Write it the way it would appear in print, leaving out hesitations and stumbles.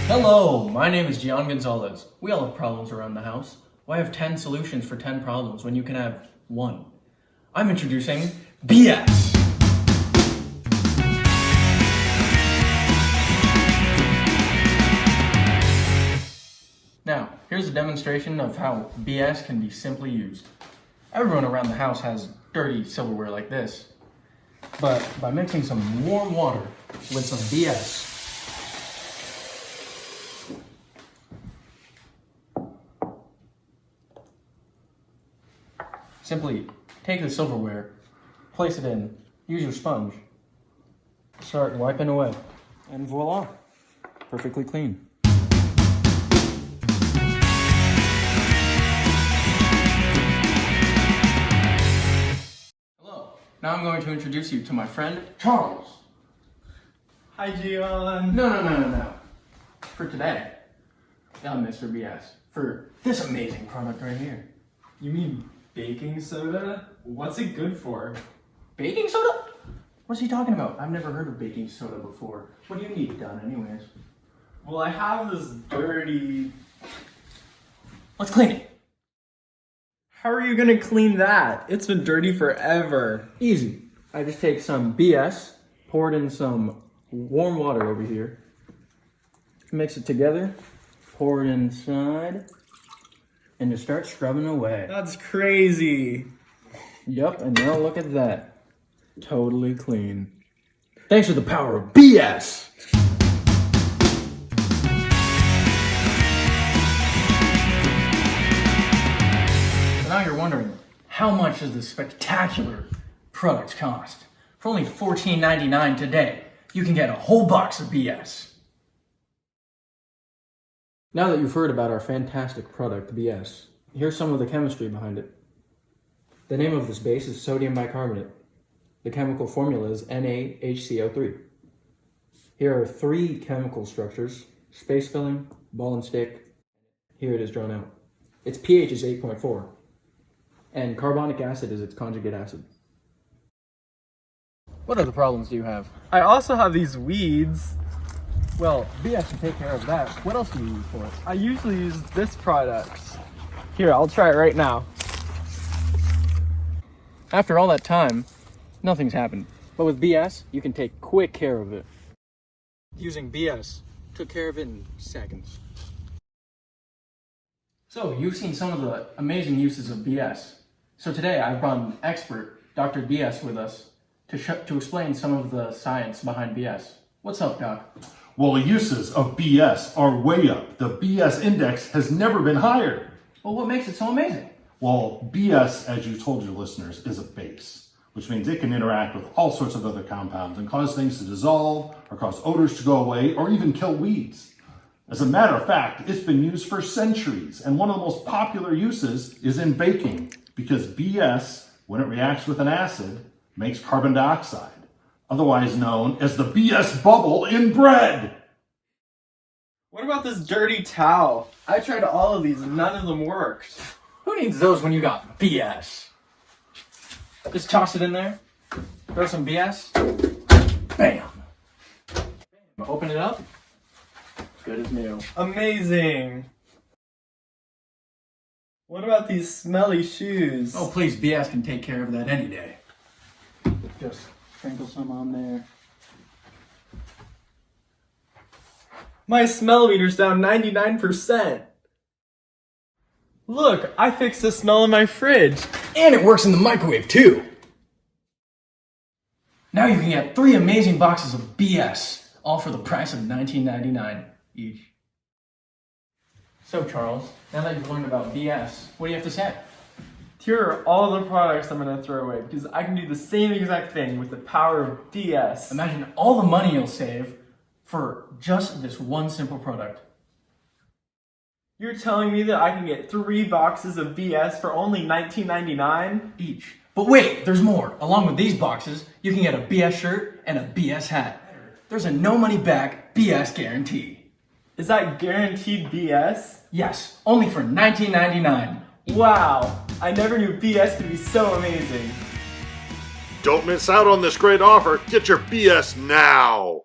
Hello, my name is Gian Gonzalez. We all have problems around the house. Why have 10 solutions for 10 problems when you can have one? I'm introducing BS. Now, here's a demonstration of how BS can be simply used. Everyone around the house has dirty silverware like this, but by mixing some warm water with some BS, simply take the silverware, place it in, use your sponge, start wiping away, and voila, perfectly clean. Hello, now I'm going to introduce you to my friend, Charles. Hi, Gian. No. For today, I'm Mr. BS. For this amazing product right here. You mean baking soda? What's it good for? Baking soda? What's he talking about? I've never heard of baking soda before. What do you need done anyways? Well, I have this dirty... Let's clean it. How are you gonna clean that? It's been dirty forever. Easy. I just take some BS, pour it in some warm water over here, mix it together, pour it inside, and just start scrubbing away. That's crazy. Yup, and now look at that. Totally clean. Thanks to the power of BS! So now you're wondering, how much does this spectacular product cost? For only $14.99 today, you can get a whole box of BS. Now that you've heard about our fantastic product, BS, here's some of the chemistry behind it. The name of this base is sodium bicarbonate. The chemical formula is NaHCO3. Here are 3 chemical structures: space filling, ball and stick. Here it is drawn out. Its pH is 8.4, and carbonic acid is its conjugate acid. What other problems do you have? I also have these weeds. Well, BS can take care of that. What else do you use for it? I usually use this product. Here, I'll try it right now. After all that time, nothing's happened. But with BS, you can take quick care of it. Using BS, took care of it in seconds. So, you've seen some of the amazing uses of BS. So today, I've brought an expert, Dr. BS, with us to explain some of the science behind BS. What's up, Doc? Well, the uses of BS are way up. The BS index has never been higher. Well, what makes it so amazing? Well, BS, as you told your listeners, is a base, which means it can interact with all sorts of other compounds and cause things to dissolve, or cause odors to go away, or even kill weeds. As a matter of fact, it's been used for centuries, and one of the most popular uses is in baking, because BS, when it reacts with an acid, makes carbon dioxide, otherwise known as the BS bubble in bread. What about this dirty towel? I tried all of these and none of them worked. Who needs those when you got BS? Just toss it in there, throw some BS, bam! Open it up, good as new. Amazing. What about these smelly shoes? Oh please, BS can take care of that any day. Just sprinkle some on there. My smell meter's down 99%. Look, I fixed the smell in my fridge. And it works in the microwave too! Now you can get 3 amazing boxes of BS, all for the price of $19.99 each. So Charles, now that you've learned about BS, what do you have to say? Here are all the products I'm going to throw away because I can do the same exact thing with the power of BS. Imagine all the money you'll save for just this one simple product. You're telling me that I can get 3 boxes of BS for only $19.99 each. But wait, there's more. Along with these boxes, you can get a BS shirt and a BS hat. There's a no money back BS guarantee. Is that guaranteed BS? Yes, only for $19.99. Wow, I never knew BS could be so amazing. Don't miss out on this great offer. Get your BS now.